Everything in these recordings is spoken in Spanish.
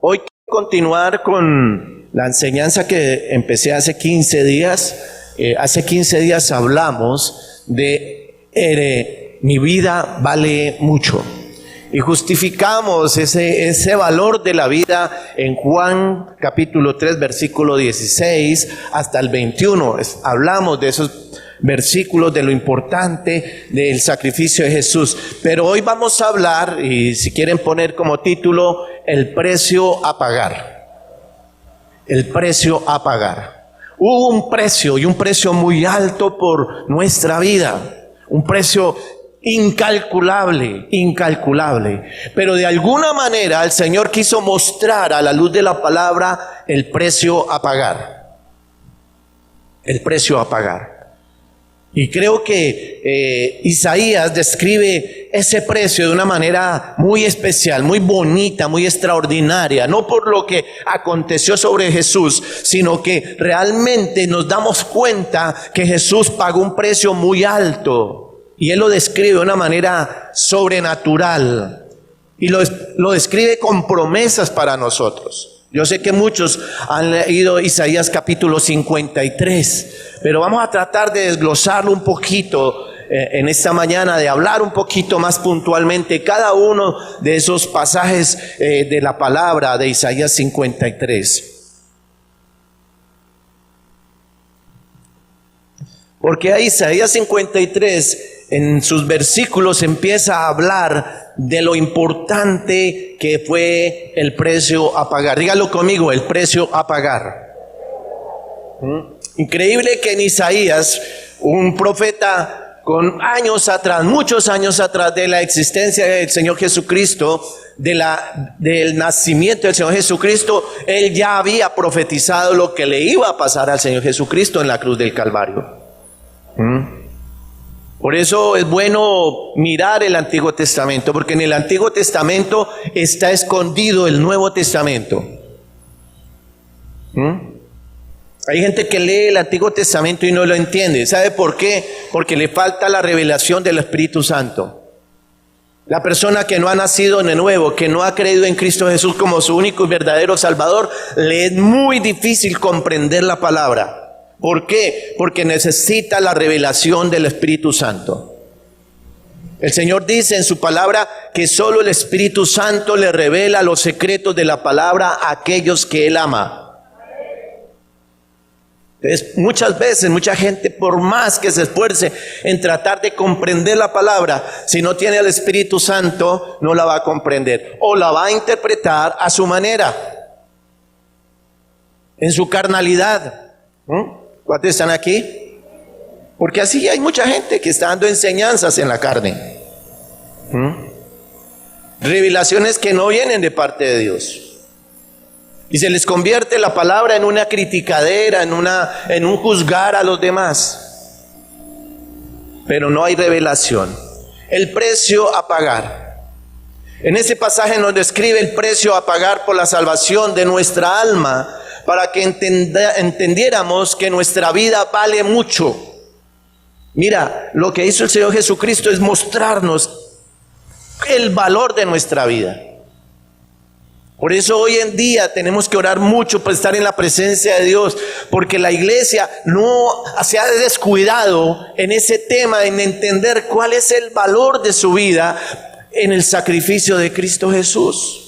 Hoy quiero continuar con la enseñanza que empecé hace 15 días. Hace 15 días hablamos de mi vida vale mucho. Y justificamos ese valor de la vida en Juan capítulo 3, versículo 16 hasta el 21. Hablamos de esos versículos, de lo importante del sacrificio de Jesús. Pero hoy vamos a hablar, y si quieren poner como título, el precio a pagar. El precio a pagar. Hubo un precio, y un precio muy alto por nuestra vida. Un precio incalculable. Pero de alguna manera el Señor quiso mostrar a la luz de la palabra el precio a pagar. El precio a pagar. Y creo que Isaías describe ese precio de una manera muy especial, muy bonita, muy extraordinaria. No por lo que aconteció sobre Jesús, sino que realmente nos damos cuenta que Jesús pagó un precio muy alto. Y Él lo describe de una manera sobrenatural. Y lo describe con promesas para nosotros. Yo sé que muchos han leído Isaías capítulo 53, pero vamos a tratar de desglosarlo un poquito en esta mañana, de hablar un poquito más puntualmente cada uno de esos pasajes de la palabra de Isaías 53. Porque a Isaías 53, en sus versículos, empieza a hablar de lo importante que fue el precio a pagar. Dígalo conmigo, el precio a pagar. Increíble que en Isaías, un profeta con años atrás, muchos años atrás de la existencia del Señor Jesucristo, del nacimiento del Señor Jesucristo, él ya había profetizado lo que le iba a pasar al Señor Jesucristo en la cruz del Calvario. Por eso es bueno mirar el Antiguo Testamento, porque en el Antiguo Testamento está escondido el Nuevo Testamento. Hay gente que lee el Antiguo Testamento y no lo entiende. ¿Sabe por qué? Porque le falta la revelación del Espíritu Santo. La persona que no ha nacido de nuevo, que no ha creído en Cristo Jesús como su único y verdadero Salvador, le es muy difícil comprender la palabra. ¿Por qué? Porque necesita la revelación del Espíritu Santo. El Señor dice en su palabra que solo el Espíritu Santo le revela los secretos de la palabra a aquellos que Él ama. Entonces, muchas veces, mucha gente, por más que se esfuerce en tratar de comprender la palabra, si no tiene el Espíritu Santo, no la va a comprender. O la va a interpretar a su manera, en su carnalidad. ¿Cuántos están aquí? Porque así hay mucha gente que está dando enseñanzas en la carne. Revelaciones que no vienen de parte de Dios. Y se les convierte la palabra en una criticadera, en un juzgar a los demás. Pero no hay revelación. El precio a pagar. En ese pasaje nos describe el precio a pagar por la salvación de nuestra alma, para que entendiéramos que nuestra vida vale mucho. Mira, lo que hizo el Señor Jesucristo es mostrarnos el valor de nuestra vida. Por eso hoy en día tenemos que orar mucho para estar en la presencia de Dios, porque la iglesia no se ha descuidado en ese tema, en entender cuál es el valor de su vida en el sacrificio de Cristo Jesús.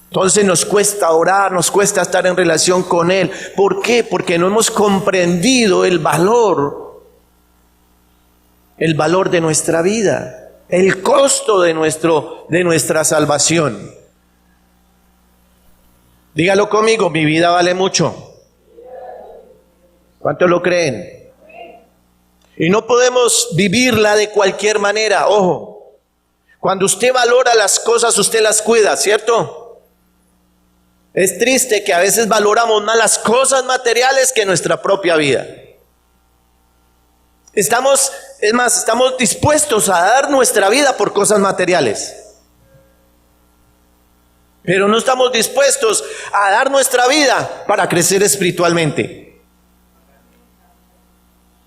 Entonces nos cuesta orar, nos cuesta estar en relación con Él. ¿Por qué? Porque no hemos comprendido el valor de nuestra vida, el costo de nuestra salvación. Dígalo conmigo, mi vida vale mucho. ¿Cuántos lo creen? Y no podemos vivirla de cualquier manera, ojo. Cuando usted valora las cosas, usted las cuida, ¿cierto? Es triste que a veces valoramos más las cosas materiales que nuestra propia vida. Estamos dispuestos a dar nuestra vida por cosas materiales. Pero no estamos dispuestos a dar nuestra vida para crecer espiritualmente.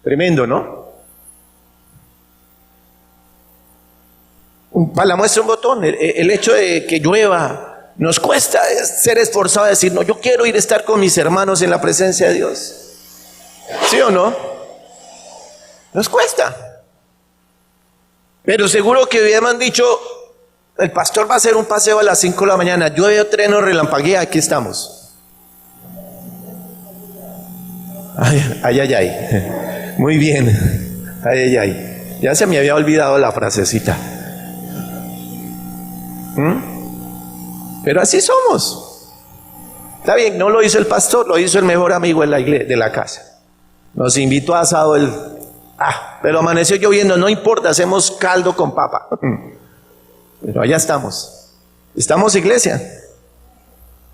Tremendo, ¿no? Para la muestra un botón, el hecho de que llueva, Nos cuesta ser esforzado a decir, no, yo quiero ir a estar con mis hermanos en la presencia de Dios. ¿Sí o no? Nos cuesta. Pero seguro que me han dicho, el pastor va a hacer un paseo a las 5 de la mañana, llueve, trueno, relampaguea, aquí estamos. Ay, ay, ay, ay. Muy bien. Ay, ay, ay. Ya se me había olvidado la frasecita. Pero así somos. Está bien, no lo hizo el pastor, lo hizo el mejor amigo de la iglesia, de la casa. Nos invitó a asado pero amaneció lloviendo, no importa, hacemos caldo con papa. Pero allá estamos. Estamos, iglesia.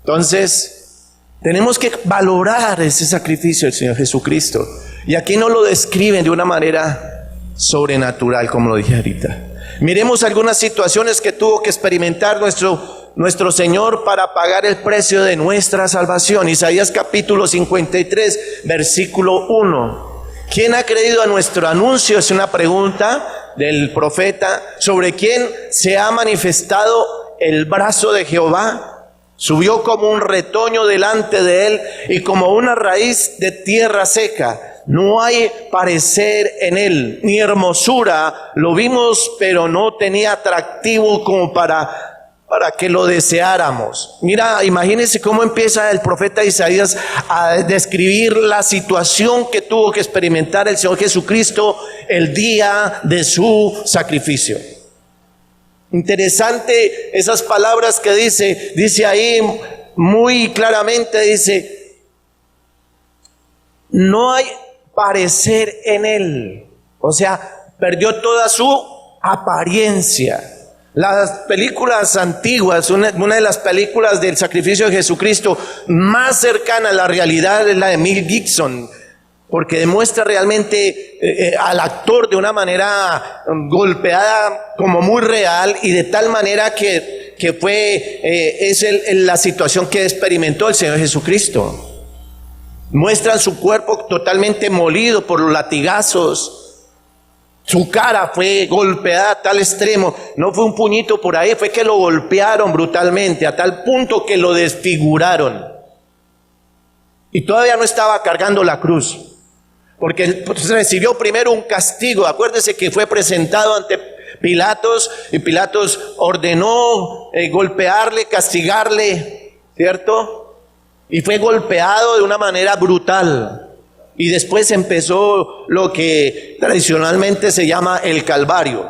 Entonces, tenemos que valorar ese sacrificio del Señor Jesucristo. Y aquí no lo describen de una manera sobrenatural, como lo dije ahorita. Miremos algunas situaciones que tuvo que experimentar nuestro Señor para pagar el precio de nuestra salvación. Isaías capítulo 53, versículo 1. ¿Quién ha creído a nuestro anuncio? Es una pregunta del profeta. ¿Sobre quién se ha manifestado el brazo de Jehová? Subió como un retoño delante de él y como una raíz de tierra seca. No hay parecer en él, ni hermosura. Lo vimos, pero no tenía atractivo como para que lo deseáramos. Mira, imagínense cómo empieza el profeta Isaías a describir la situación que tuvo que experimentar el Señor Jesucristo el día de su sacrificio. Interesante esas palabras que dice ahí muy claramente, dice, no hay parecer en él. O sea, perdió toda su apariencia. Las películas antiguas, una de las películas del sacrificio de Jesucristo más cercana a la realidad es la de Mel Gibson, porque demuestra realmente al actor de una manera golpeada como muy real y de tal manera que es la situación que experimentó el Señor Jesucristo. Muestran su cuerpo totalmente molido por los latigazos. Su cara fue golpeada a tal extremo, no fue un puñito por ahí, fue que lo golpearon brutalmente a tal punto que lo desfiguraron. Y todavía no estaba cargando la cruz, porque recibió primero un castigo. Acuérdese que fue presentado ante Pilatos y Pilatos ordenó golpearle, castigarle, ¿cierto? Y fue golpeado de una manera brutal. Y después empezó lo que tradicionalmente se llama el Calvario,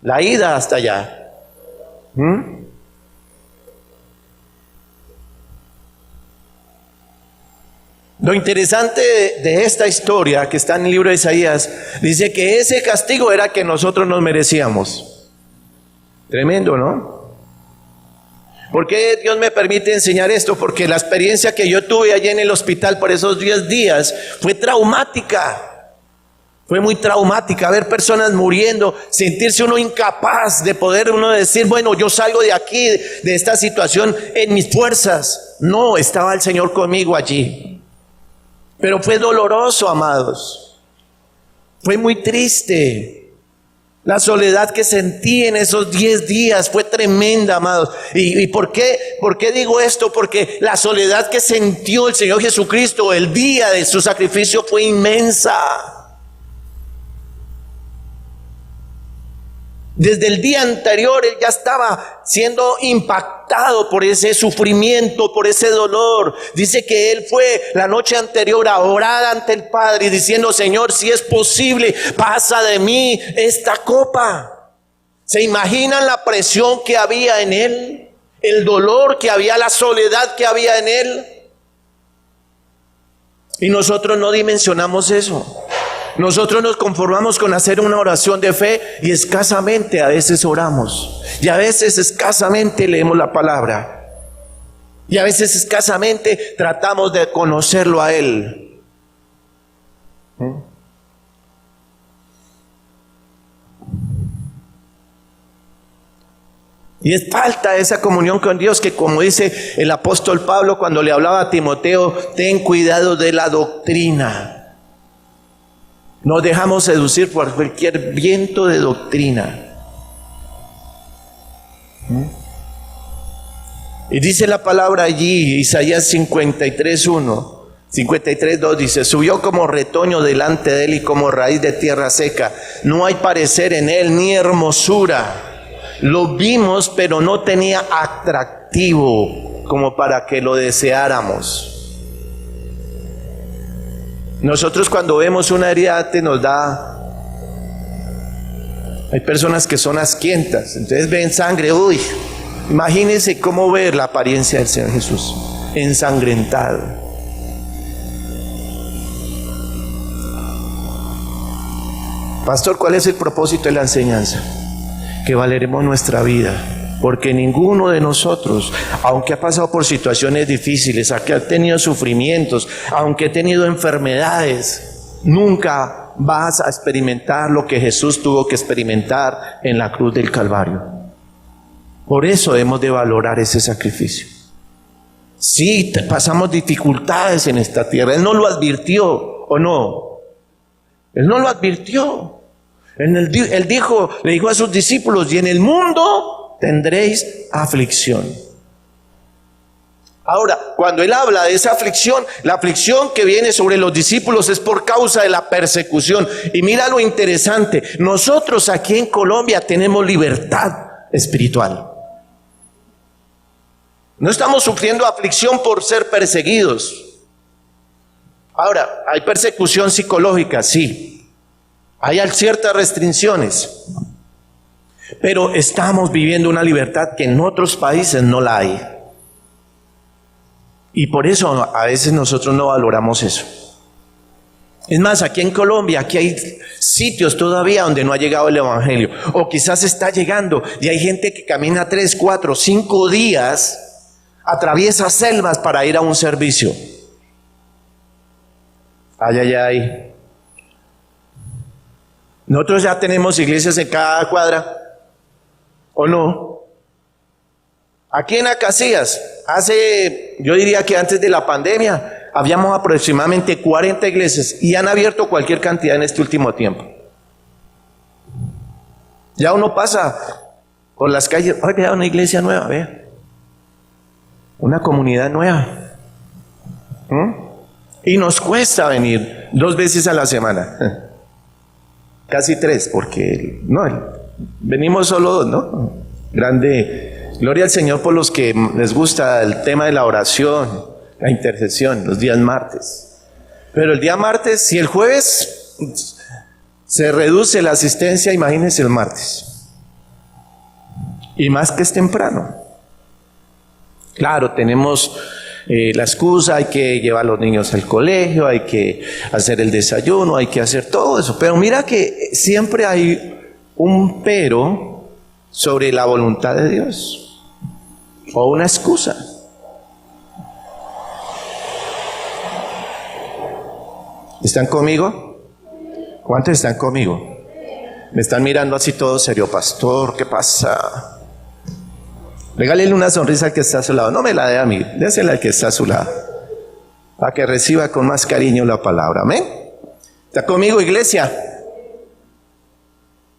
la ida hasta allá. Lo interesante de esta historia que está en el libro de Isaías, dice que ese castigo era que nosotros nos merecíamos. Tremendo, ¿no? ¿Por qué Dios me permite enseñar esto? Porque la experiencia que yo tuve allí en el hospital por esos 10 días fue traumática. Fue muy traumática ver personas muriendo, sentirse uno incapaz de poder uno decir, bueno, yo salgo de aquí, de esta situación en mis fuerzas. No, estaba el Señor conmigo allí. Pero fue doloroso, amados. Fue muy triste. La soledad que sentí en esos 10 días fue tremenda, amados. ¿Y por qué digo esto? Porque la soledad que sintió el Señor Jesucristo el día de su sacrificio fue inmensa. Desde el día anterior él ya estaba siendo impactado por ese sufrimiento, por ese dolor. Dice que él fue la noche anterior a orar ante el Padre diciendo, Señor, si es posible, pasa de mí esta copa. ¿Se imaginan la presión que había en él? El dolor que había, la soledad que había en él. Y nosotros no dimensionamos eso. Nosotros nos conformamos con hacer una oración de fe y escasamente a veces oramos. Y a veces escasamente leemos la palabra. Y a veces escasamente tratamos de conocerlo a Él. Y es falta esa comunión con Dios que, como dice el apóstol Pablo cuando le hablaba a Timoteo, ten cuidado de la doctrina. Nos dejamos seducir por cualquier viento de doctrina. Y dice la palabra allí, Isaías 53:1, 53:2 dice: subió como retoño delante de él y como raíz de tierra seca. No hay parecer en él ni hermosura. Lo vimos, pero no tenía atractivo como para que lo deseáramos. Nosotros cuando vemos una herida nos da... Hay personas que son asquientas, entonces ven sangre, uy. Imagínense cómo ver la apariencia del Señor Jesús, ensangrentado. Pastor, ¿cuál es el propósito de la enseñanza? Que valeremos nuestra vida, porque ninguno de nosotros, aunque ha pasado por situaciones difíciles, aunque ha tenido sufrimientos, aunque ha tenido enfermedades, nunca vas a experimentar lo que Jesús tuvo que experimentar en la cruz del Calvario. Por eso hemos de valorar ese sacrificio. Sí, pasamos dificultades en esta tierra. Él no lo advirtió, ¿o no? Él no lo advirtió. Él dijo, le dijo a sus discípulos: y en el mundo tendréis aflicción. Ahora, cuando él habla de esa aflicción, la aflicción que viene sobre los discípulos es por causa de la persecución. Y mira lo interesante, nosotros aquí en Colombia tenemos libertad espiritual. No estamos sufriendo aflicción por ser perseguidos. Ahora, hay persecución psicológica, sí. Hay ciertas restricciones. Pero estamos viviendo una libertad que en otros países no la hay. Y por eso a veces nosotros no valoramos eso. Es más, aquí en Colombia, aquí hay sitios todavía donde no ha llegado el evangelio. O quizás está llegando y hay gente que camina 3, 4, 5 días, atraviesa selvas para ir a un servicio. Ay, ay, ay. Nosotros ya tenemos iglesias en cada cuadra, ¿o no? Aquí en Acacias, yo diría que antes de la pandemia, habíamos aproximadamente 40 iglesias y han abierto cualquier cantidad en este último tiempo. Ya uno pasa por las calles, ¡ay, vea una iglesia nueva, vea! Una comunidad nueva. Y nos cuesta venir 2 veces a la semana. Casi 3, porque venimos solo 2, ¿no? Grande, gloria al Señor por los que les gusta el tema de la oración, la intercesión, los días martes. Pero el día martes, si el jueves se reduce la asistencia, imagínense el martes. Y más que es temprano. Claro, tenemos la excusa, hay que llevar a los niños al colegio, hay que hacer el desayuno, hay que hacer todo eso. Pero mira que siempre hay un pero sobre la voluntad de Dios, o una excusa. ¿Están conmigo? ¿Cuántos están conmigo? Me están mirando así todo serio, pastor, ¿qué pasa? Regálele una sonrisa al que está a su lado. No me la dé a mí, désela al que está a su lado, para que reciba con más cariño la palabra. ¿Amén? ¿Está conmigo, iglesia?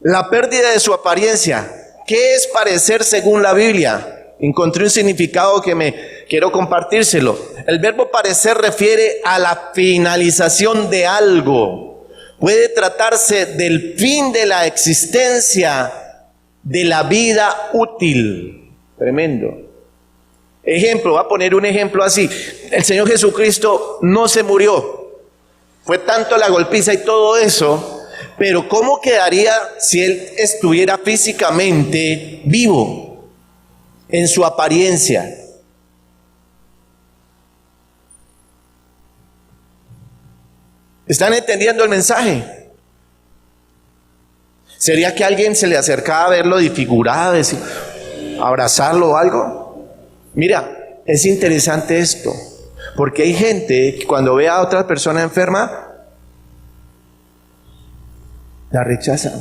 La pérdida de su apariencia. ¿Qué es parecer según la Biblia? Encontré un significado que me quiero compartírselo. El verbo parecer refiere a la finalización de algo. Puede tratarse del fin de la existencia, de la vida útil. Tremendo. Ejemplo, voy a poner un ejemplo así. El Señor Jesucristo no se murió. Fue tanto la golpiza y todo eso, pero ¿cómo quedaría si Él estuviera físicamente vivo en su apariencia? ¿Están entendiendo el mensaje? ¿Sería que alguien se le acercaba a verlo disfigurado, decir, abrazarlo o algo? Mira, es interesante esto, porque hay gente que cuando ve a otra persona enferma, la rechaza.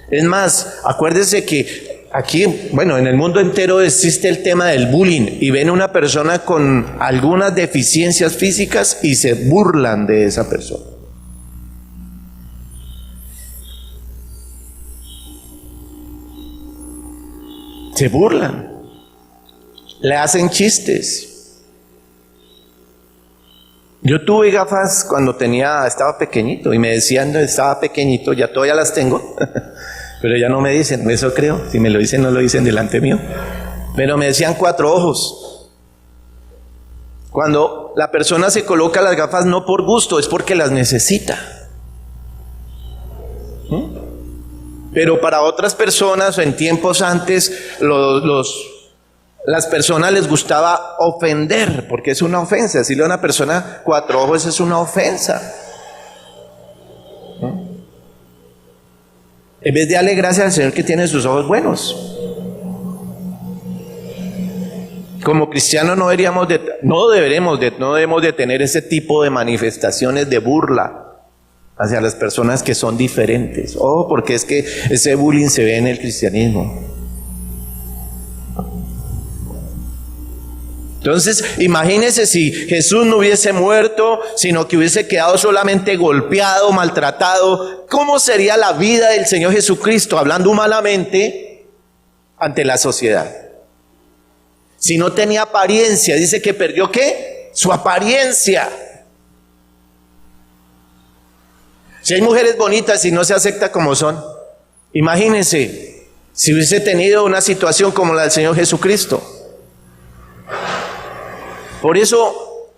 Es más, acuérdese que aquí, en el mundo entero existe el tema del bullying, y ven a una persona con algunas deficiencias físicas y se burlan de esa persona. Se burlan, le hacen chistes. Yo tuve gafas cuando estaba pequeñito y me decían, estaba pequeñito, ya todavía las tengo, pero ya no me dicen, eso creo, si me lo dicen no lo dicen delante mío, pero me decían 4 ojos. Cuando la persona se coloca las gafas no por gusto, es porque las necesita. Pero para otras personas, en tiempos antes, las personas les gustaba ofender, porque es una ofensa. Decirle a una persona 4 ojos es una ofensa. En vez de darle gracias al Señor que tiene sus ojos buenos. Como cristianos no debemos de tener ese tipo de manifestaciones de burla hacia las personas que son diferentes. Porque es que ese bullying se ve en el cristianismo. Entonces, imagínense si Jesús no hubiese muerto, sino que hubiese quedado solamente golpeado, maltratado. ¿Cómo sería la vida del Señor Jesucristo hablando humanamente ante la sociedad? Si no tenía apariencia, dice que perdió ¿qué? Su apariencia. Si hay mujeres bonitas y no se acepta como son, imagínense si hubiese tenido una situación como la del Señor Jesucristo. Por eso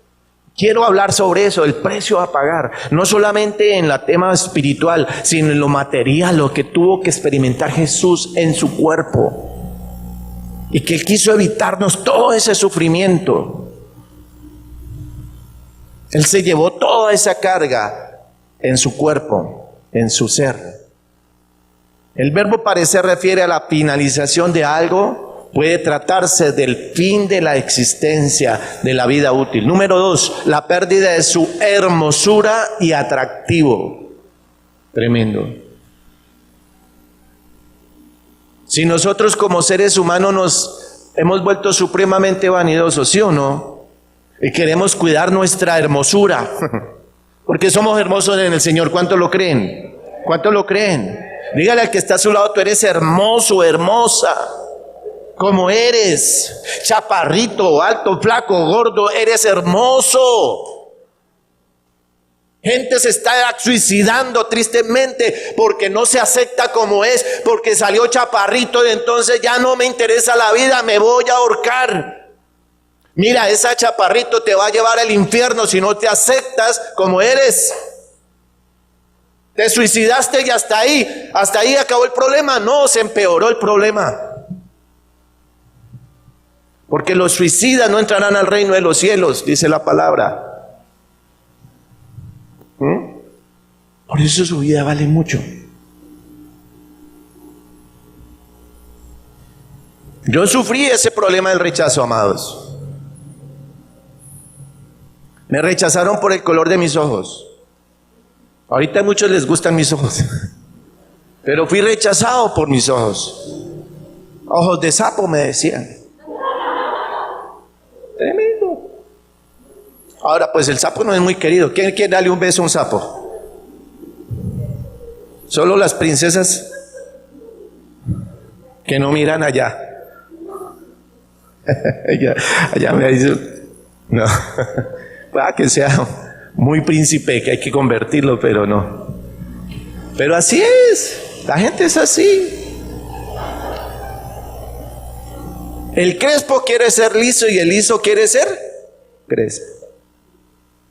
quiero hablar sobre eso, el precio a pagar, no solamente en el tema espiritual, sino en lo material, lo que tuvo que experimentar Jesús en su cuerpo. Y que Él quiso evitarnos todo ese sufrimiento. Él se llevó toda esa carga en su cuerpo, en su ser. El verbo parecer refiere a la finalización de algo. Puede tratarse del fin de la existencia, de la vida útil. Número 2, la pérdida de su hermosura y atractivo. Tremendo. Si nosotros como seres humanos nos hemos vuelto supremamente vanidosos, ¿sí o no? Y queremos cuidar nuestra hermosura, porque somos hermosos en el Señor. ¿Cuántos lo creen? ¿Cuántos lo creen? Dígale al que está a su lado, tú eres hermoso, hermosa, como eres, chaparrito, alto, flaco, gordo, eres hermoso. Gente se está suicidando tristemente porque no se acepta como es, porque salió chaparrito y entonces ya no me interesa la vida, me voy a ahorcar. Mira, esa chaparrito te va a llevar al infierno si no te aceptas como eres. Te suicidaste y hasta ahí acabó el problema. No, se empeoró el problema. Porque los suicidas no entrarán al reino de los cielos, dice la palabra. Por eso su vida vale mucho. Yo sufrí ese problema del rechazo, amados. Me rechazaron por el color de mis ojos. Ahorita a muchos les gustan mis ojos, pero fui rechazado por mis ojos. Ojos de sapo me decían. Tremendo. Ahora, pues el sapo no es muy querido. ¿Quién quiere darle un beso a un sapo? Solo las princesas que no miran allá. allá me dice, no, pueda que sea muy príncipe, que hay que convertirlo, pero no. Pero así es, la gente es así. El crespo quiere ser liso y el liso quiere ser crespo.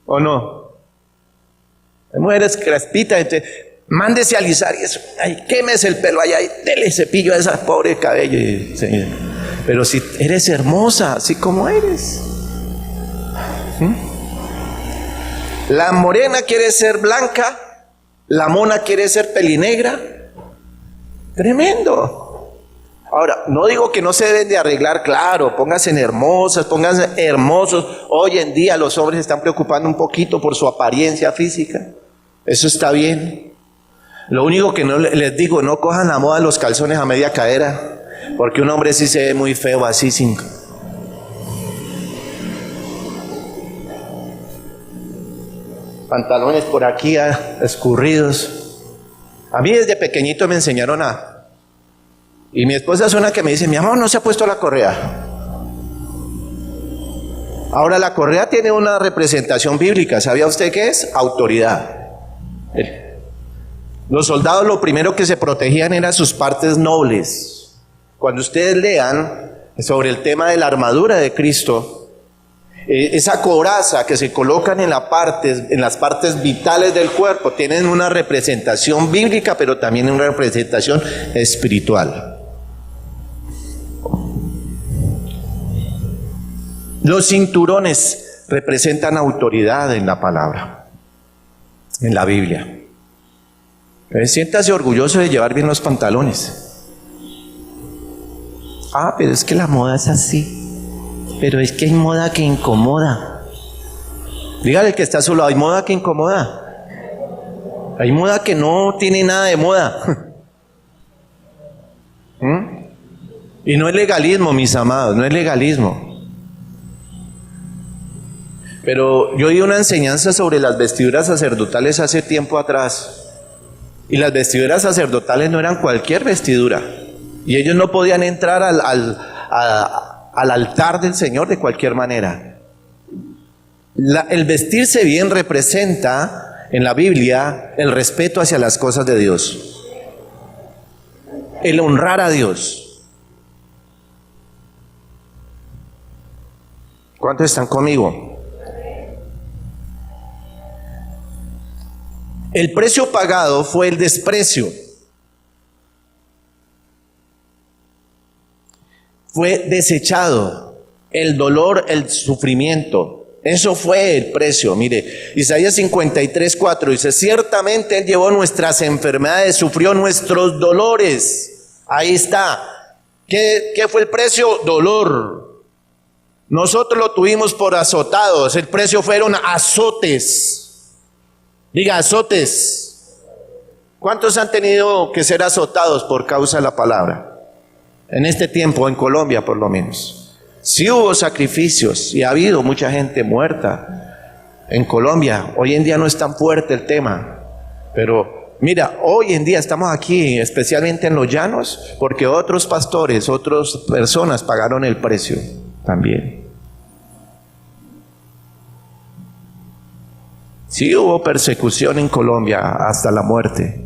¿O no? Hay mujeres crespitas, mándese a alisar y eso, ay, quémese el pelo allá y dele cepillo a esa pobre cabello. Sí. Pero si eres hermosa, así como eres. La morena quiere ser blanca, la mona quiere ser pelinegra. Tremendo. Ahora, no digo que no se deben de arreglar, claro, pónganse hermosas, pónganse hermosos. Hoy en día los hombres se están preocupando un poquito por su apariencia física. Eso está bien. Lo único que no les digo, no cojan la moda los calzones a media cadera, porque un hombre sí se ve muy feo así sin... Pantalones por aquí escurridos. A mí desde pequeñito me enseñaron Y mi esposa es una que me dice, mi amor, no se ha puesto la correa. Ahora, la correa tiene una representación bíblica. ¿Sabía usted qué es? Autoridad. Los soldados lo primero que se protegían eran sus partes nobles. Cuando ustedes lean sobre el tema de la armadura de Cristo, esa coraza que se colocan en las partes vitales del cuerpo, tienen una representación bíblica, pero también una representación espiritual. Los cinturones representan autoridad en la palabra, en la Biblia. Siéntase orgulloso de llevar bien los pantalones. Pero es que la moda es así. Pero es que hay moda que incomoda. Dígale que está a su lado, hay moda que incomoda. Hay moda que no tiene nada de moda. Y no es legalismo, mis amados, no es legalismo. Pero yo oí una enseñanza sobre las vestiduras sacerdotales hace tiempo atrás. Y las vestiduras sacerdotales no eran cualquier vestidura. Y ellos no podían entrar al altar del Señor de cualquier manera. El vestirse bien representa en la Biblia el respeto hacia las cosas de Dios. El honrar a Dios. ¿Cuántos están conmigo? El precio pagado fue el desprecio. Fue desechado el dolor, el sufrimiento. Eso fue el precio. Mire, Isaías 53:4 dice, ciertamente Él llevó nuestras enfermedades, sufrió nuestros dolores. Ahí está. ¿Qué fue el precio? Dolor. Nosotros lo tuvimos por azotados. El precio fueron azotes. Diga, azotes. ¿Cuántos han tenido que ser azotados por causa de la palabra? En este tiempo, en Colombia por lo menos. Sí hubo sacrificios y ha habido mucha gente muerta en Colombia. Hoy en día no es tan fuerte el tema. Pero mira, hoy en día estamos aquí, especialmente en los llanos, porque otros pastores, otras personas pagaron el precio también. Sí hubo persecución en Colombia hasta la muerte.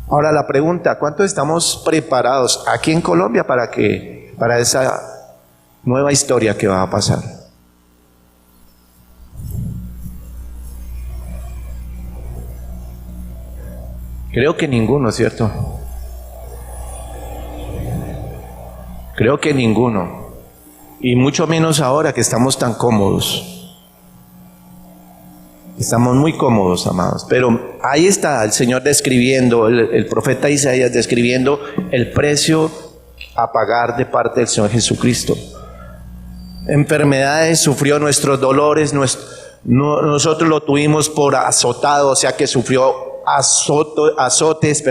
Ahora la pregunta, ¿cuánto estamos preparados aquí en Colombia para esa nueva historia que va a pasar? Creo que ninguno, ¿cierto? Creo que ninguno. Y mucho menos ahora que estamos tan cómodos. Estamos muy cómodos, amados, pero ahí está el Señor describiendo, el profeta Isaías describiendo el precio a pagar de parte del Señor Jesucristo. Enfermedades, sufrió nuestros dolores, nosotros lo tuvimos por azotado, o sea que sufrió azotes,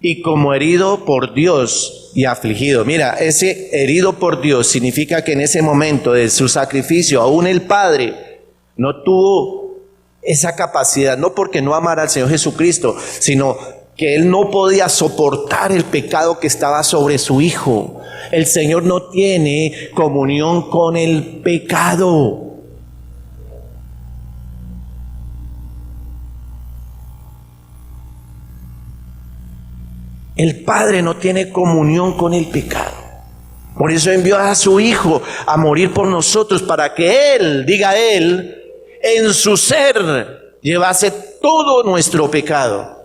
y como herido por Dios y afligido. Mira, ese herido por Dios significa que en ese momento de su sacrificio, aún el Padre no tuvo esa capacidad, no porque no amara al Señor Jesucristo, sino que Él no podía soportar el pecado que estaba sobre su Hijo. El Señor no tiene comunión con el pecado. El Padre no tiene comunión con el pecado. Por eso envió a su Hijo a morir por nosotros, para que Él, diga Él, en su ser llevase todo nuestro pecado.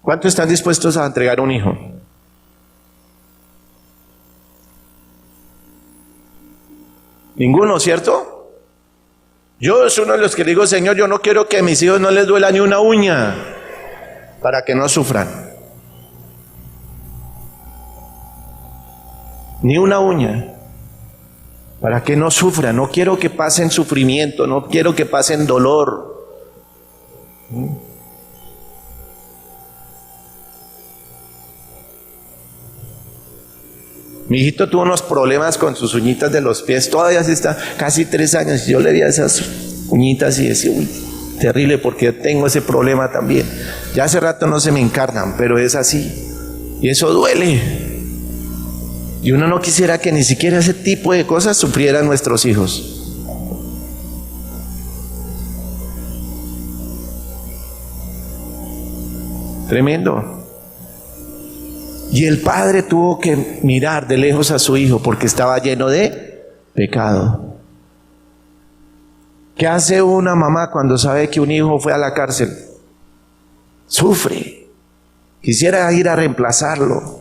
¿Cuántos están dispuestos a entregar un hijo? Ninguno, ¿cierto? Yo soy uno de los que digo, Señor, yo no quiero que a mis hijos no les duela ni una uña, para que no sufran. Ni una uña, para que no sufran. No quiero que pasen sufrimiento, no quiero que pasen dolor. Mi hijito tuvo unos problemas con sus uñitas de los pies, todavía se está, casi 3 años. Yo le vi esas uñitas y decía, uy, terrible, porque tengo ese problema también. Ya hace rato no se me encarnan, pero es así. Y eso duele. Y uno no quisiera que ni siquiera ese tipo de cosas sufrieran nuestros hijos. Tremendo. Y el padre tuvo que mirar de lejos a su hijo porque estaba lleno de pecado. ¿Qué hace una mamá cuando sabe que un hijo fue a la cárcel? Sufre. Quisiera ir a reemplazarlo.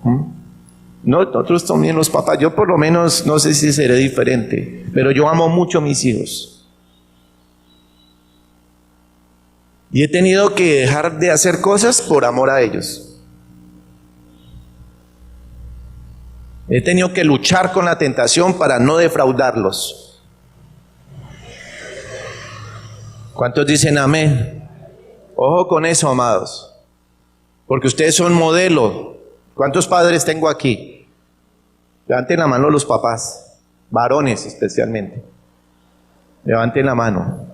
No, nosotros también los papás, yo por lo menos no sé si seré diferente, pero yo amo mucho a mis hijos. Y he tenido que dejar de hacer cosas por amor a ellos. He tenido que luchar con la tentación para no defraudarlos. ¿Cuántos dicen amén? Ojo con eso, amados. Porque ustedes son modelo. ¿Cuántos padres tengo aquí? Levanten la mano los papás, varones especialmente. Levanten la mano.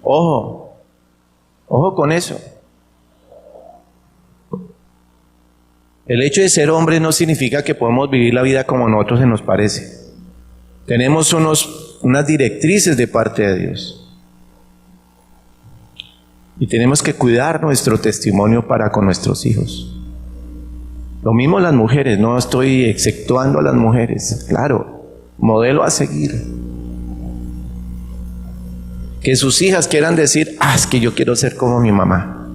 Ojo con eso. El hecho de ser hombre no significa que podemos vivir la vida como a nosotros se nos parece. Tenemos unas directrices de parte de Dios. Y tenemos que cuidar nuestro testimonio para con nuestros hijos. Lo mismo las mujeres, no estoy exceptuando a las mujeres. Claro, modelo a seguir. Que sus hijas quieran decir, es que yo quiero ser como mi mamá.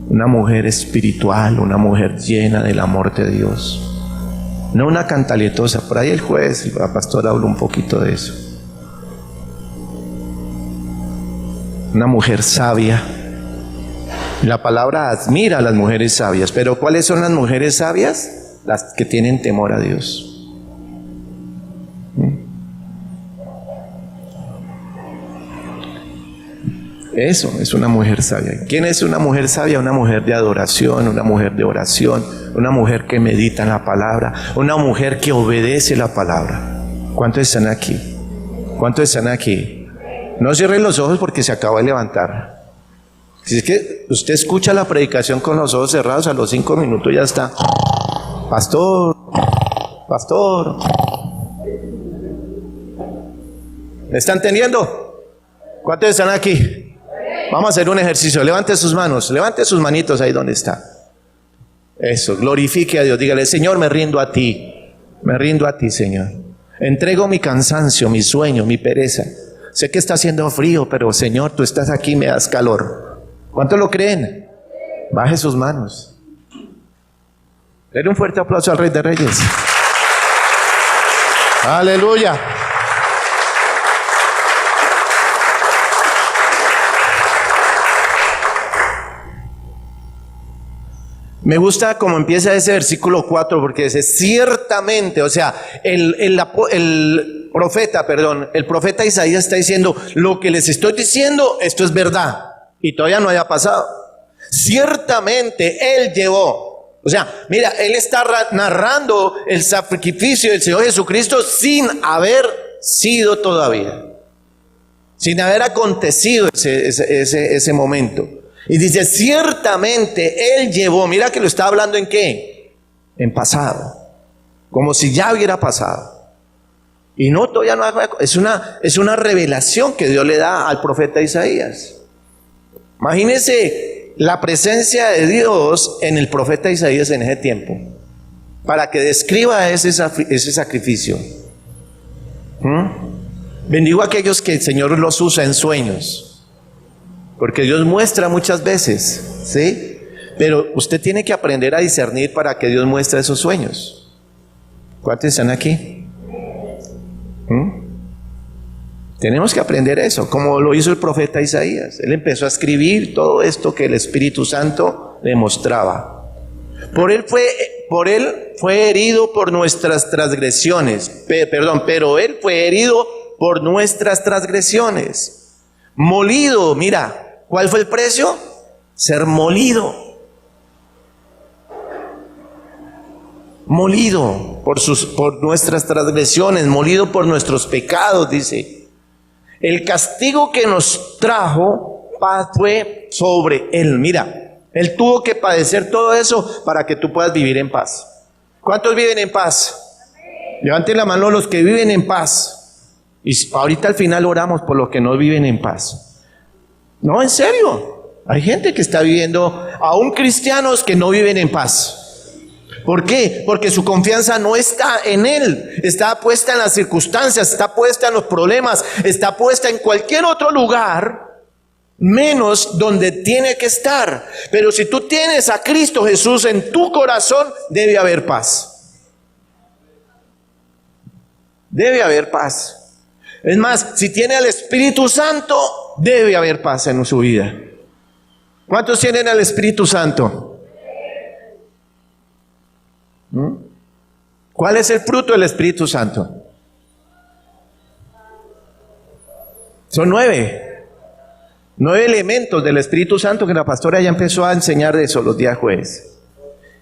Una mujer espiritual, una mujer llena del amor de Dios. No una cantaletosa. Por ahí el jueves, la pastora habló un poquito de eso. Una mujer sabia. La palabra admira a las mujeres sabias. Pero ¿cuáles son las mujeres sabias? Las que tienen temor a Dios. Eso es una mujer sabia. ¿Quién es una mujer sabia? Una mujer de adoración, una mujer de oración, una mujer que medita en la palabra, una mujer que obedece la palabra. ¿Cuántos están aquí? ¿Cuántos están aquí? No cierren los ojos porque se acaba de levantar. Si es que usted escucha la predicación con los ojos cerrados, a los 5 minutos ya está. Pastor. ¿Me está entendiendo? ¿Cuántos están aquí? Vamos a hacer un ejercicio. Levante sus manos, levante sus manitos ahí donde está. Eso, glorifique a Dios. Dígale, Señor, me rindo a ti, Señor. Entrego mi cansancio, mi sueño, mi pereza. Sé que está haciendo frío, pero Señor, tú estás aquí, me das calor. ¿Cuántos lo creen? Baje sus manos. Denle un fuerte aplauso al Rey de Reyes. Aleluya. Me gusta cómo empieza ese versículo 4 porque dice ciertamente, o sea, el profeta Isaías está diciendo, lo que les estoy diciendo, esto es verdad y todavía no haya pasado. Ciertamente Él llevó, o sea, mira, Él está narrando el sacrificio del Señor Jesucristo sin haber sido todavía, sin haber acontecido ese momento. Y dice, ciertamente Él llevó, mira que lo está hablando en qué, en pasado, como si ya hubiera pasado. Y no, todavía no, es una revelación que Dios le da al profeta Isaías. Imagínense la presencia de Dios en el profeta Isaías en ese tiempo, para que describa ese sacrificio. Bendigo a aquellos que el Señor los usa en sueños. Porque Dios muestra muchas veces, ¿sí? Pero usted tiene que aprender a discernir para que Dios muestre esos sueños. ¿Cuántos están aquí? Tenemos que aprender eso, como lo hizo el profeta Isaías. Él empezó a escribir todo esto que el Espíritu Santo le mostraba. Pero él fue herido por nuestras transgresiones. Pero Él fue herido por nuestras transgresiones. Molido, mira. ¿Cuál fue el precio? Ser molido. Molido por nuestras transgresiones, molido por nuestros pecados, dice. El castigo que nos trajo paz fue sobre él. Mira, él tuvo que padecer todo eso para que tú puedas vivir en paz. ¿Cuántos viven en paz? Levanten la mano los que viven en paz. Y ahorita al final oramos por los que no viven en paz. No, en serio. Hay gente que está viviendo, aún cristianos que no viven en paz. ¿Por qué? Porque su confianza no está en Él, está puesta en las circunstancias, está puesta en los problemas, está puesta en cualquier otro lugar, menos donde tiene que estar. Pero si tú tienes a Cristo Jesús en tu corazón, debe haber paz. Debe haber paz. Es más, si tiene al Espíritu Santo, debe haber paz en su vida. ¿Cuántos tienen al Espíritu Santo? ¿Cuál es el fruto del Espíritu Santo? Son 9 elementos del Espíritu Santo que la pastora ya empezó a enseñar de eso los días jueves.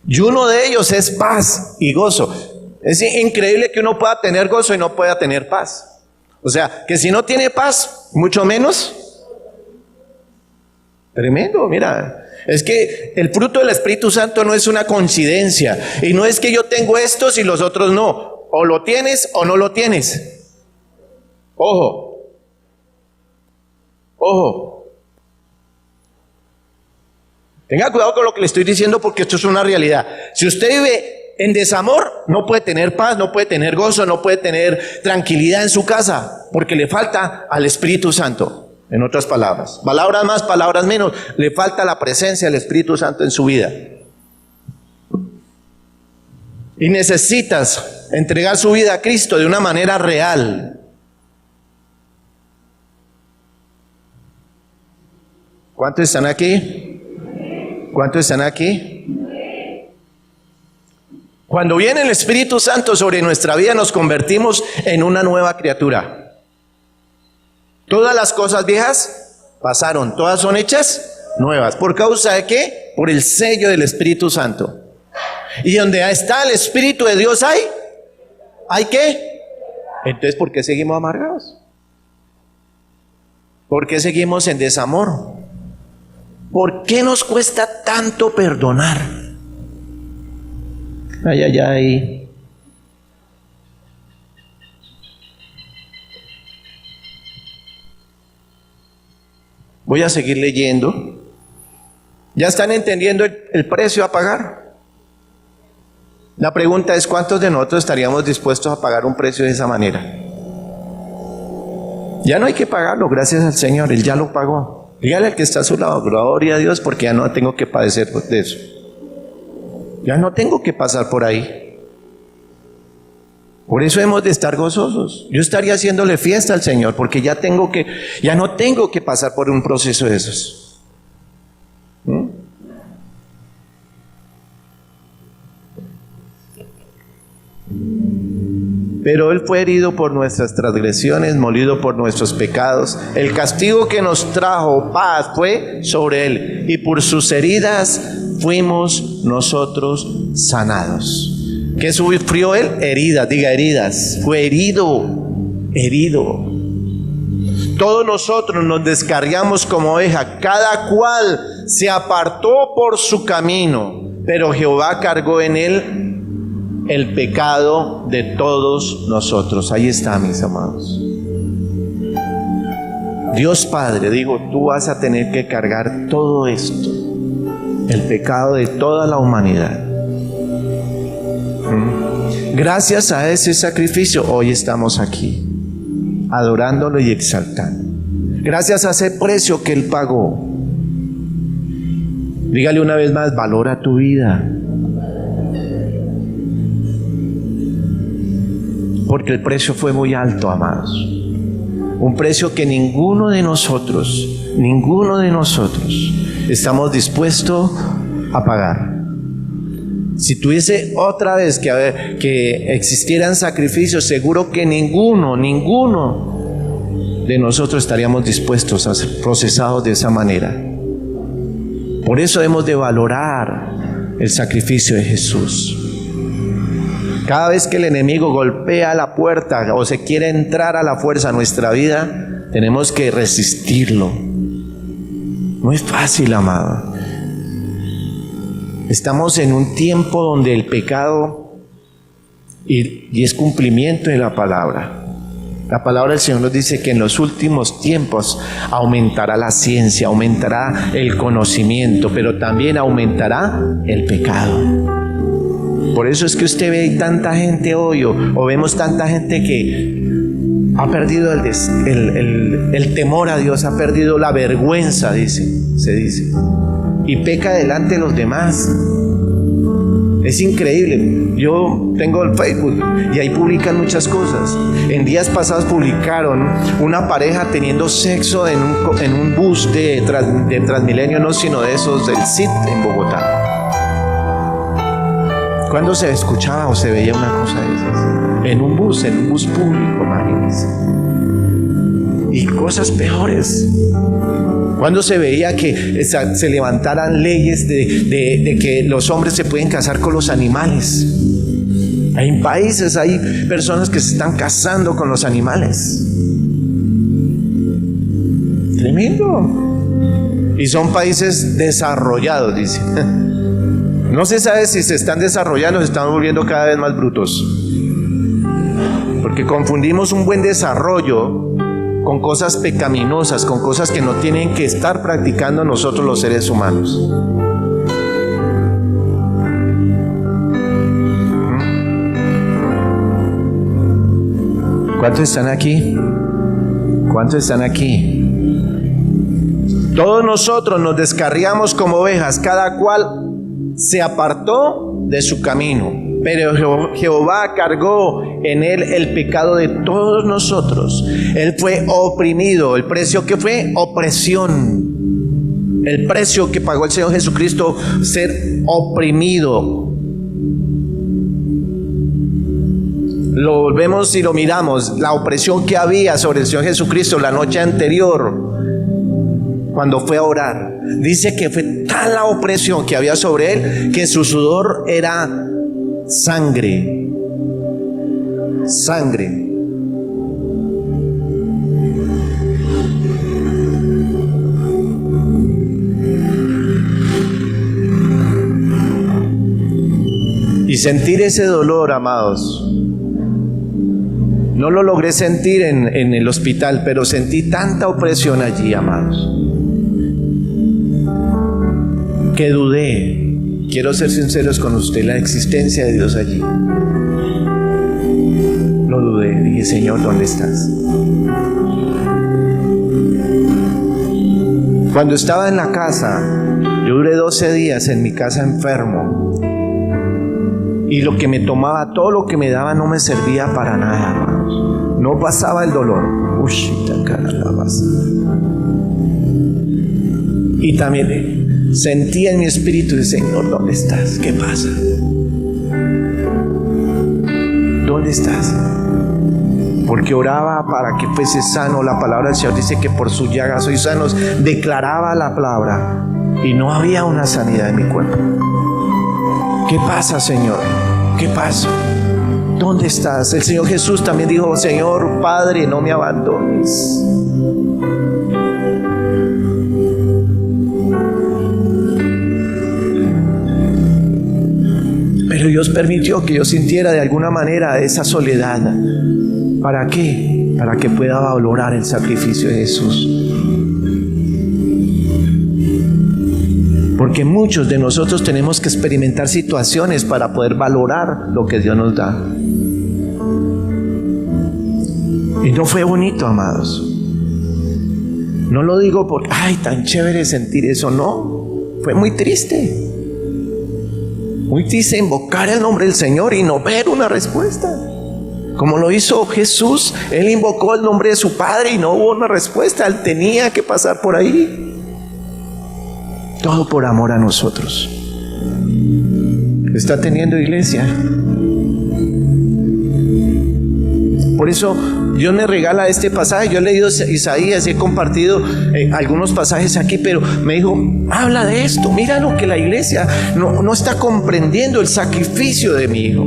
Y uno de ellos es paz y gozo. Es increíble que uno pueda tener gozo y no pueda tener paz. O sea, que si no tiene paz, mucho menos. Tremendo, mira. Es que el fruto del Espíritu Santo no es una coincidencia. Y no es que yo tengo estos y los otros no. O lo tienes o no lo tienes. Ojo. Ojo. Tenga cuidado con lo que le estoy diciendo porque esto es una realidad. Si usted vive en desamor, no puede tener paz, no puede tener gozo, no puede tener tranquilidad en su casa. Porque le falta al Espíritu Santo. En otras palabras, palabras más, palabras menos, le falta la presencia del Espíritu Santo en su vida. Y necesitas entregar su vida a Cristo de una manera real. ¿Cuántos están aquí? ¿Cuántos están aquí? Cuando viene el Espíritu Santo sobre nuestra vida, nos convertimos en una nueva criatura. Todas las cosas viejas pasaron, todas son hechas nuevas. ¿Por causa de qué? Por el sello del Espíritu Santo. Y donde está el Espíritu de Dios ¿hay qué? Entonces, ¿por qué seguimos amargados? ¿Por qué seguimos en desamor? ¿Por qué nos cuesta tanto perdonar? Ay, ay, ay. Voy a seguir leyendo. ¿Ya están entendiendo el precio a pagar? La pregunta es, ¿cuántos de nosotros estaríamos dispuestos a pagar un precio de esa manera? Ya no hay que pagarlo, gracias al Señor, Él ya lo pagó. Dígale al que está a su lado, gloria a Dios, porque ya no tengo que padecer de eso. Ya no tengo que pasar por ahí. Por eso hemos de estar gozosos. Yo estaría haciéndole fiesta al Señor, porque ya no tengo que pasar por un proceso de esos. Pero Él fue herido por nuestras transgresiones, molido por nuestros pecados. El castigo que nos trajo paz fue sobre Él, y por sus heridas fuimos nosotros sanados. ¿Qué sufrió Él? Heridas, diga heridas. Fue herido. Todos nosotros nos descarriamos como oveja, cada cual se apartó por su camino, pero Jehová cargó en Él el pecado de todos nosotros. Ahí está, mis amados. Dios Padre, digo, tú vas a tener que cargar todo esto, el pecado de toda la humanidad. Gracias a ese sacrificio, hoy estamos aquí, adorándolo y exaltando. Gracias a ese precio que Él pagó. Dígale una vez más, valora tu vida. Porque el precio fue muy alto, amados. Un precio que ninguno de nosotros estamos dispuestos a pagar. Si tuviese otra vez que existieran sacrificios, seguro que ninguno de nosotros estaríamos dispuestos a ser procesados de esa manera. Por eso hemos de valorar el sacrificio de Jesús. Cada vez que el enemigo golpea la puerta o se quiere entrar a la fuerza a nuestra vida, tenemos que resistirlo. No es fácil, amado. Estamos en un tiempo donde el pecado y es cumplimiento de la palabra. La palabra del Señor nos dice que en los últimos tiempos aumentará la ciencia, aumentará el conocimiento, pero también aumentará el pecado. Por eso es que usted ve tanta gente hoy, o vemos tanta gente que ha perdido el temor a Dios, ha perdido la vergüenza, se dice, y peca delante de los demás. Es increíble. Yo tengo el Facebook y ahí publican muchas cosas. En días pasados publicaron una pareja teniendo sexo en un bus de Transmilenio, no sino de esos del CIT en Bogotá. ¿Cuándo se escuchaba o se veía una cosa de esas? En un bus público, imagínense. Y cosas peores. ¿Cuándo se veía que se levantaran leyes de que los hombres se pueden casar con los animales? En países hay personas que se están casando con los animales. Tremendo. Y son países desarrollados, dice. No se sabe si se están desarrollando o se están volviendo cada vez más brutos. Porque confundimos un buen desarrollo con cosas pecaminosas, con cosas que no tienen que estar practicando nosotros los seres humanos. ¿Cuántos están aquí? ¿Cuántos están aquí? Todos nosotros nos descarriamos como ovejas, cada cual se apartó de su camino, pero Jehová cargó en él el pecado de todos nosotros. Él fue oprimido. ¿El precio que fue? Opresión. El precio que pagó el Señor Jesucristo, ser oprimido. Lo volvemos y lo miramos, la opresión que había sobre el Señor Jesucristo la noche anterior, cuando fue a orar. Dice que fue tal la opresión que había sobre él, que su sudor era sangre. Sangre. Y sentir ese dolor, amados, no lo logré sentir en el hospital, pero sentí tanta opresión allí, amados, que dudé. Quiero ser sinceros con usted, la existencia de Dios allí. Lo dudé, dije, Señor, ¿dónde estás? Cuando estaba en la casa, yo duré 12 días en mi casa enfermo. Y lo que me tomaba, todo lo que me daba no me servía para nada, hermanos. No pasaba el dolor. Y también sentía en mi espíritu, Señor, ¿dónde estás? ¿Qué pasa? ¿Dónde estás? Porque oraba para que fuese sano. La palabra del Señor dice que por su llaga soy sanos. Declaraba la palabra y no había una sanidad en mi cuerpo. ¿Qué pasa, Señor? ¿Qué pasa? ¿Dónde estás? El Señor Jesús también dijo, Señor, Padre, no me abandones. Pero Dios permitió que yo sintiera de alguna manera esa soledad. ¿Para qué? Para que pueda valorar el sacrificio de Jesús. Porque muchos de nosotros tenemos que experimentar situaciones para poder valorar lo que Dios nos da. Y no fue bonito, amados. No lo digo porque, ay, tan chévere sentir eso, no. Fue muy triste. Muy triste invocar el nombre del Señor y no ver una respuesta. Como lo hizo Jesús, Él invocó el nombre de su Padre y no hubo una respuesta. Él tenía que pasar por ahí. Todo por amor a nosotros. ¿Está teniendo iglesia? Por eso Dios me regala este pasaje. Yo he leído Isaías y he compartido algunos pasajes aquí, pero me dijo, habla de esto. Mira lo que la iglesia no está comprendiendo, el sacrificio de mi hijo.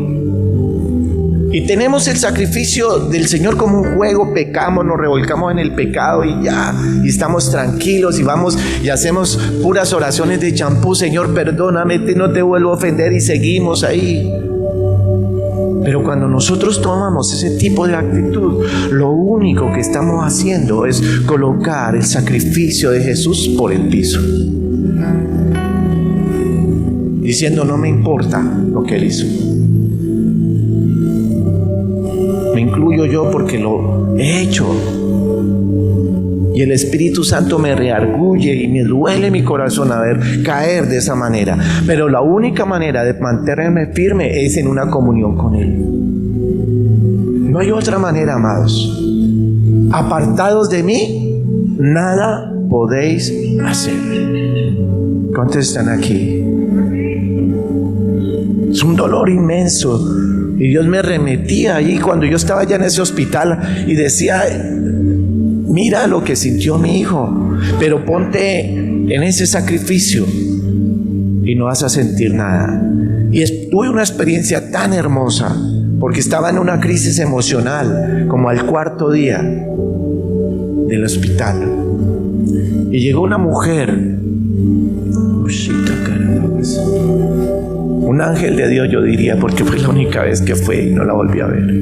Y tenemos el sacrificio del Señor como un juego, pecamos, nos revolcamos en el pecado y ya, y estamos tranquilos y vamos y hacemos puras oraciones de champú. Señor, perdóname, no te vuelvo a ofender, y seguimos ahí. Pero cuando nosotros tomamos ese tipo de actitud, lo único que estamos haciendo es colocar el sacrificio de Jesús por el piso, diciendo: no me importa lo que Él hizo. Me incluyo yo porque lo he hecho. Y el Espíritu Santo me reargulle y me duele mi corazón a ver caer de esa manera. Pero la única manera de mantenerme firme es en una comunión con Él. No hay otra manera, amados. Apartados de mí, nada podéis hacer. ¿Cuántos están aquí? Es un dolor inmenso. Y Dios me remetía allí cuando yo estaba ya en ese hospital y decía: mira lo que sintió mi hijo, pero ponte en ese sacrificio y no vas a sentir nada. Y tuve una experiencia tan hermosa, porque estaba en una crisis emocional como al cuarto día del hospital, y llegó una mujer, un ángel de Dios, yo diría, porque fue la única vez que fue y no la volví a ver.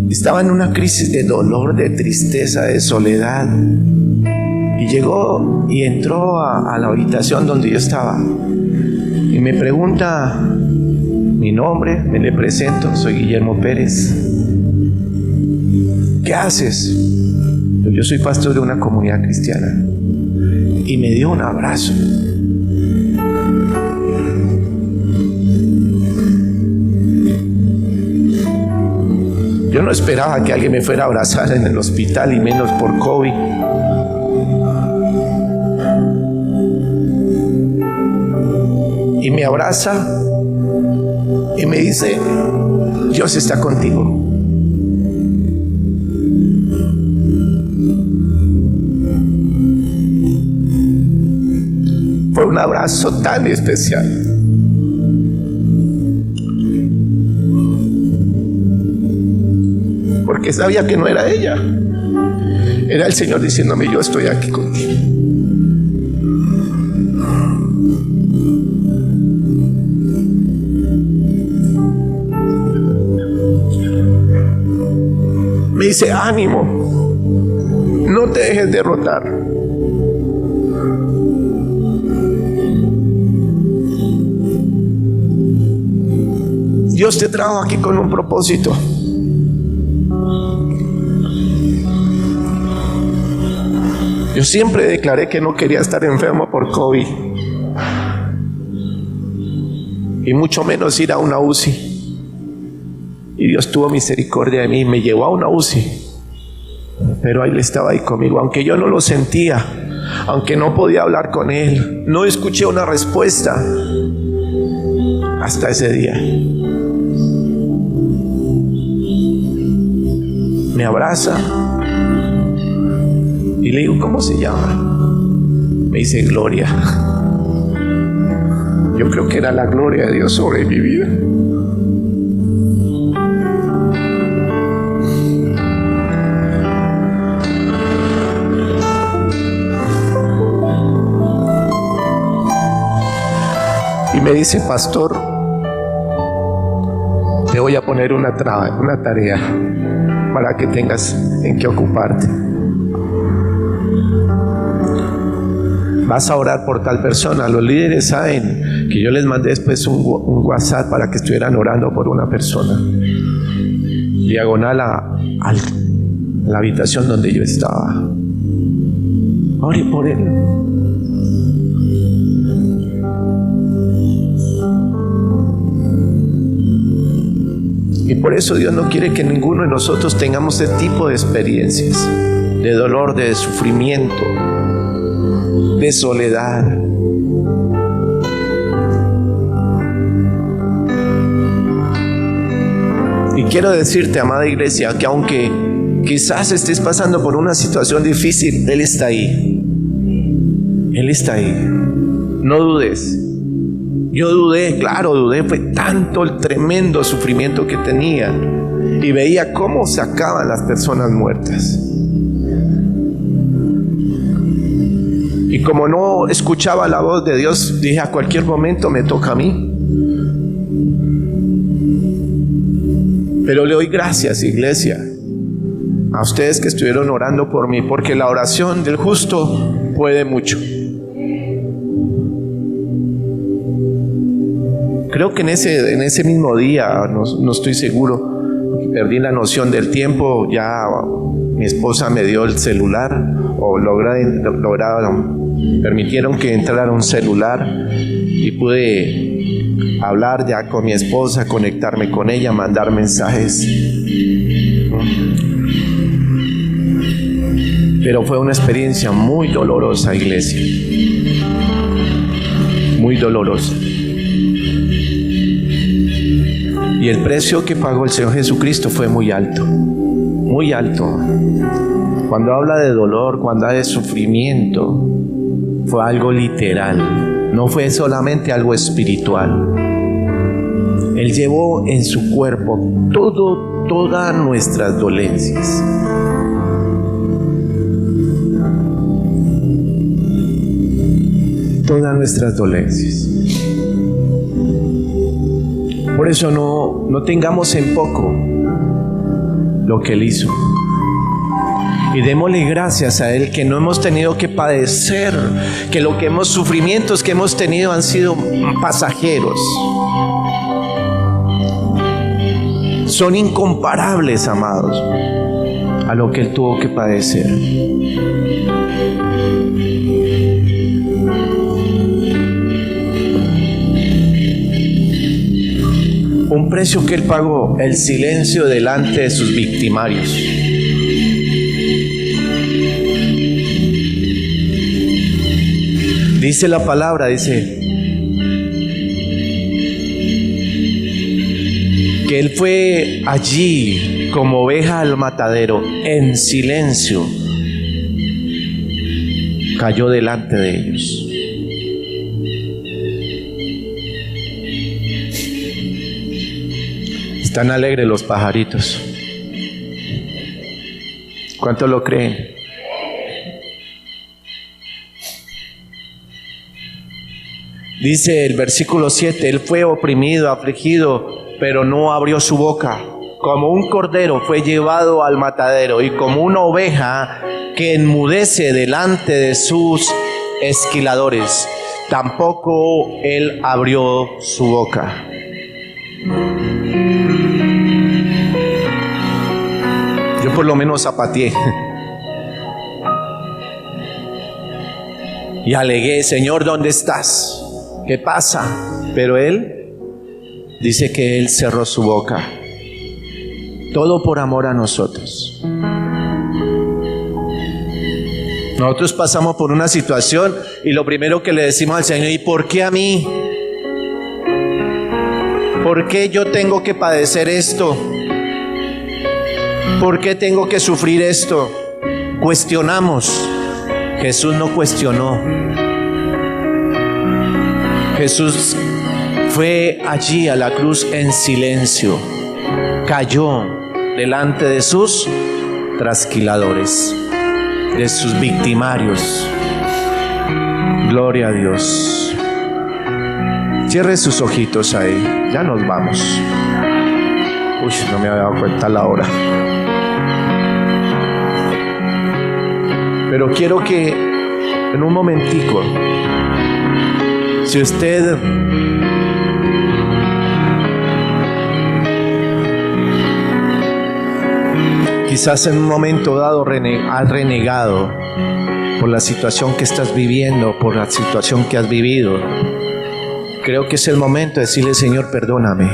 Estaba en una crisis de dolor, de tristeza, de soledad, y llegó y entró a la habitación donde yo estaba y me pregunta mi nombre. Me le presento: soy Guillermo Pérez. ¿Qué haces? Yo soy pastor de una comunidad cristiana. Y me dio un abrazo. Yo no esperaba que alguien me fuera a abrazar en el hospital, y menos por COVID. Y me abraza y me dice: Dios está contigo. Fue un abrazo tan especial. Porque sabía que no era ella, era el Señor diciéndome: yo estoy aquí contigo. Me dice: ánimo, no te dejes derrotar. Dios te trajo aquí con un propósito. Yo siempre declaré que no quería estar enfermo por COVID, y mucho menos ir a una UCI. Y Dios tuvo misericordia de mí y me llevó a una UCI. Pero Él estaba ahí conmigo, aunque yo no lo sentía, aunque no podía hablar con Él, no escuché una respuesta hasta ese día. Me abraza y le digo: ¿cómo se llama? Me dice: Gloria. Yo creo que era la gloria de Dios sobre mi vida. Y me dice: pastor, te voy a poner una tarea para que tengas en qué ocuparte. Vas a orar por tal persona. Los líderes saben que yo les mandé después un WhatsApp para que estuvieran orando por una persona, diagonal a la habitación donde yo estaba. Ore por él. Y por eso Dios no quiere que ninguno de nosotros tengamos ese tipo de experiencias, de dolor, de sufrimiento, de soledad. Y quiero decirte, amada iglesia, que aunque quizás estés pasando por una situación difícil, Él está ahí. Él está ahí. No dudes. Yo dudé, claro, dudé, fue tanto el tremendo sufrimiento que tenía. Y veía cómo sacaban las personas muertas. Y como no escuchaba la voz de Dios, dije, a cualquier momento me toca a mí. Pero le doy gracias, iglesia, a ustedes que estuvieron orando por mí, porque la oración del justo puede mucho. Creo que en ese mismo día, no estoy seguro, perdí la noción del tiempo. Ya mi esposa me dio el celular, o permitieron que entrara un celular, y pude hablar ya con mi esposa, conectarme con ella, mandar mensajes. Pero fue una experiencia muy dolorosa, iglesia, muy dolorosa. Y el precio que pagó el Señor Jesucristo fue muy alto, muy alto. Cuando habla de dolor, cuando habla de sufrimiento, fue algo literal, no fue solamente algo espiritual. Él llevó en su cuerpo todas nuestras dolencias. Todas nuestras dolencias. Por eso no tengamos en poco lo que Él hizo. Y démosle gracias a Él que no hemos tenido que padecer, que sufrimientos que hemos tenido han sido pasajeros. Son incomparables, amados, a lo que Él tuvo que padecer. Un precio que Él pagó, el silencio delante de sus victimarios. Dice la palabra, dice que Él fue allí como oveja al matadero, en silencio, cayó delante de ellos. Están alegres los pajaritos. ¿Cuántos lo creen? Dice el versículo 7, Él fue oprimido, afligido, pero no abrió su boca. Como un cordero fue llevado al matadero, y como una oveja que enmudece delante de sus esquiladores, tampoco Él abrió su boca. Yo por lo menos zapateé y alegué, Señor, ¿dónde estás? ¿Qué pasa? Pero Él dice que Él cerró su boca. Todo por amor a nosotros. Nosotros pasamos por una situación y lo primero que le decimos al Señor, ¿y por qué a mí? ¿Por qué yo tengo que padecer esto? ¿Por qué tengo que sufrir esto? Cuestionamos. Jesús no cuestionó. Jesús fue allí a la cruz en silencio. Cayó delante de sus trasquiladores, de sus victimarios. Gloria a Dios. Cierre sus ojitos ahí. Ya nos vamos. Uy, no me había dado cuenta la hora. Pero quiero que en un momentico, si usted quizás en un momento dado ha renegado por la situación que estás viviendo, por la situación que has vivido, creo que es el momento de decirle, Señor, perdóname.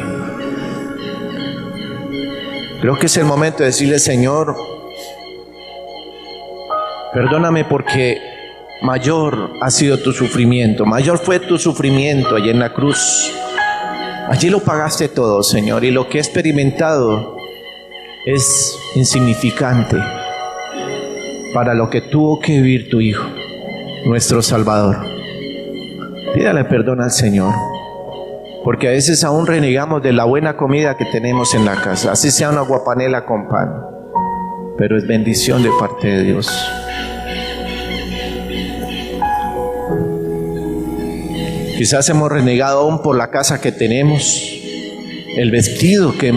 Creo que es el momento de decirle, Señor, perdóname, porque mayor ha sido tu sufrimiento, mayor fue tu sufrimiento allí en la cruz. Allí lo pagaste todo, Señor, y lo que he experimentado es insignificante para lo que tuvo que vivir tu Hijo, nuestro Salvador. Pídale perdón al Señor. Porque a veces aún renegamos de la buena comida que tenemos en la casa, así sea una guapanela con pan, pero es bendición de parte de Dios. Quizás hemos renegado aún por la casa que tenemos, el vestido que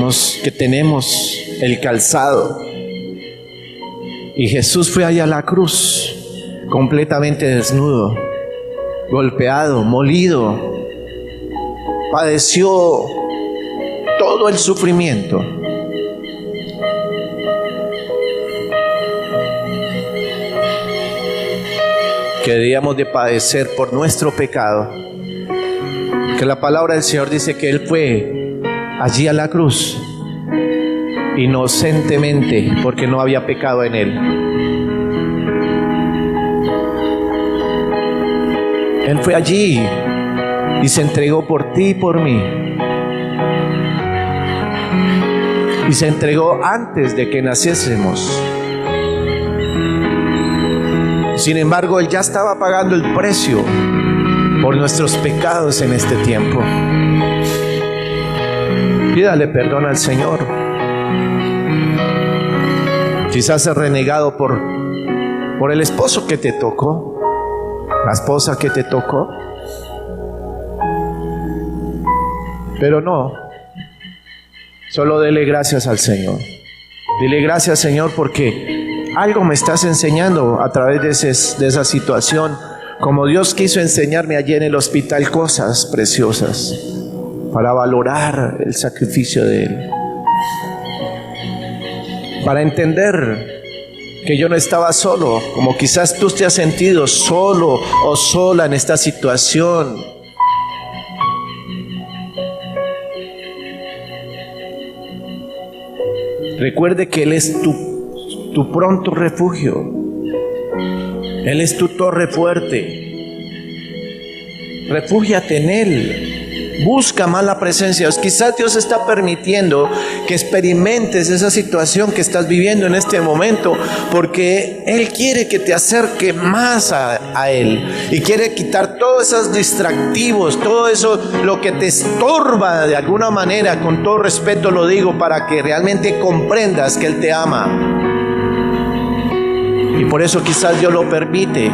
tenemos, el calzado. Y Jesús fue allá a la cruz, completamente desnudo, golpeado, molido, padeció todo el sufrimiento. Que debíamos de padecer por nuestro pecado. Que la palabra del Señor dice que Él fue allí a la cruz inocentemente, porque no había pecado en Él. Él fue allí y se entregó por ti y por mí. Y se entregó antes de que naciésemos. Sin embargo, Él ya estaba pagando el precio por nuestros pecados en este tiempo. Pídale perdón al Señor. Quizás has renegado por el esposo que te tocó, la esposa que te tocó. Pero no, solo dele gracias al Señor. Dile gracias, Señor, porque algo me estás enseñando a través de esa situación, como Dios quiso enseñarme allí en el hospital cosas preciosas para valorar el sacrificio de Él, para entender que yo no estaba solo, como quizás tú te has sentido solo o sola en esta situación. Recuerde que Él es tu pronto refugio. Él es tu torre fuerte. Refúgiate en Él. Busca más la presencia de Dios. Quizás Dios está permitiendo que experimentes esa situación que estás viviendo en este momento, porque Él quiere que te acerque más a Él, y quiere quitar todos esos distractivos, todo eso lo que te estorba de alguna manera. Con todo respeto lo digo, para que realmente comprendas que Él te ama, y por eso quizás Dios lo permite.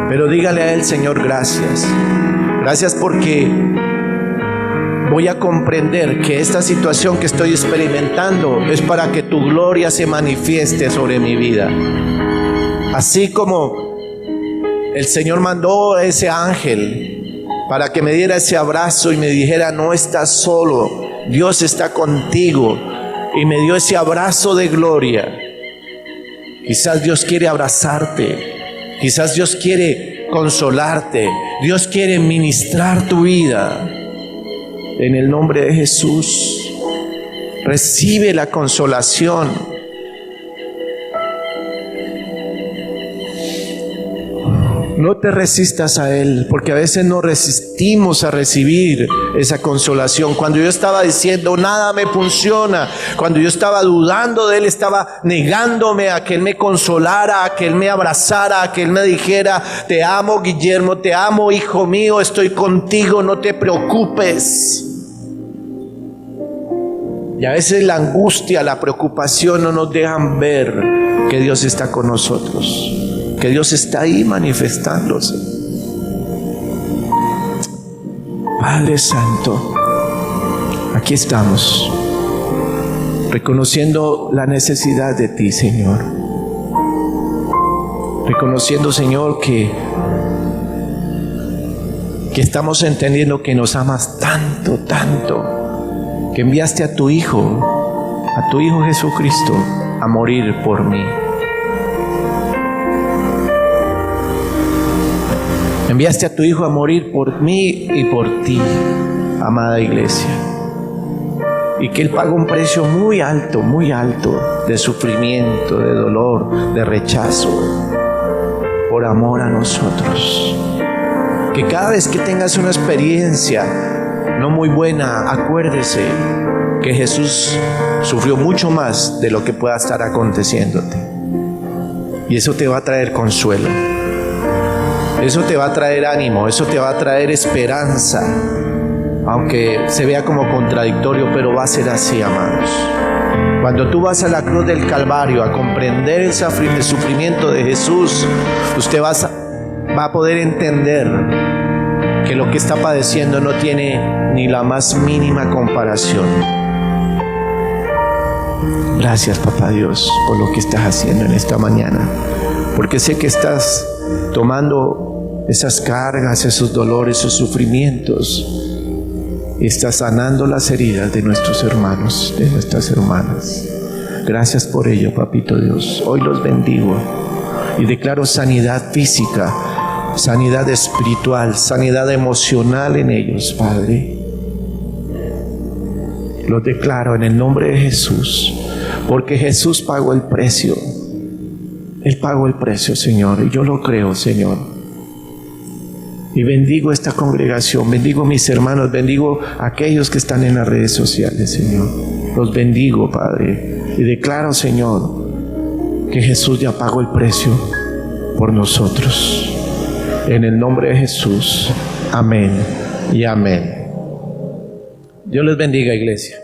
Pero dígale a Él: Señor, gracias. Gracias porque voy a comprender que esta situación que estoy experimentando es para que tu gloria se manifieste sobre mi vida. Así como el Señor mandó a ese ángel para que me diera ese abrazo y me dijera: no estás solo, Dios está contigo, y me dio ese abrazo de gloria. Quizás Dios quiere abrazarte, quizás Dios quiere consolarte, Dios quiere ministrar tu vida. En el nombre de Jesús, recibe la consolación. No te resistas a Él, porque a veces nos resistimos a recibir esa consolación. Cuando yo estaba diciendo nada me funciona, cuando yo estaba dudando de Él, estaba negándome a que Él me consolara, a que Él me abrazara, a que Él me dijera: te amo, Guillermo, te amo, hijo mío, estoy contigo, no te preocupes. Y a veces la angustia, la preocupación no nos dejan ver que Dios está con nosotros, que Dios está ahí manifestándose. Padre Santo, aquí estamos, reconociendo la necesidad de ti, Señor. Reconociendo, Señor, que estamos entendiendo que nos amas tanto, tanto, que enviaste a tu Hijo Jesucristo a morir por mí. Enviaste a tu Hijo a morir por mí y por ti, amada iglesia. Y que Él pagó un precio muy alto de sufrimiento, de dolor, de rechazo, por amor a nosotros. Que cada vez que tengas una experiencia no muy buena, acuérdese que Jesús sufrió mucho más de lo que pueda estar aconteciéndote. Y eso te va a traer consuelo. Eso te va a traer ánimo, eso te va a traer esperanza. Aunque se vea como contradictorio, pero va a ser así, amados. Cuando tú vas a la cruz del Calvario a comprender el sufrimiento de Jesús, usted va a poder entender que lo que está padeciendo no tiene ni la más mínima comparación. Gracias, Papá Dios, por lo que estás haciendo en esta mañana, porque sé que estás tomando esas cargas, esos dolores, esos sufrimientos, y estás sanando las heridas de nuestros hermanos, de nuestras hermanas. Gracias por ello, Papito Dios. Hoy los bendigo y declaro sanidad física, sanidad espiritual, sanidad emocional en ellos, Padre. Los declaro en el nombre de Jesús, porque Jesús pagó el precio. Él pagó el precio, Señor, y yo lo creo, Señor. Y bendigo esta congregación, bendigo mis hermanos, bendigo a aquellos que están en las redes sociales, Señor. Los bendigo, Padre, y declaro, Señor, que Jesús ya pagó el precio por nosotros. En el nombre de Jesús, amén y amén. Dios les bendiga, iglesia.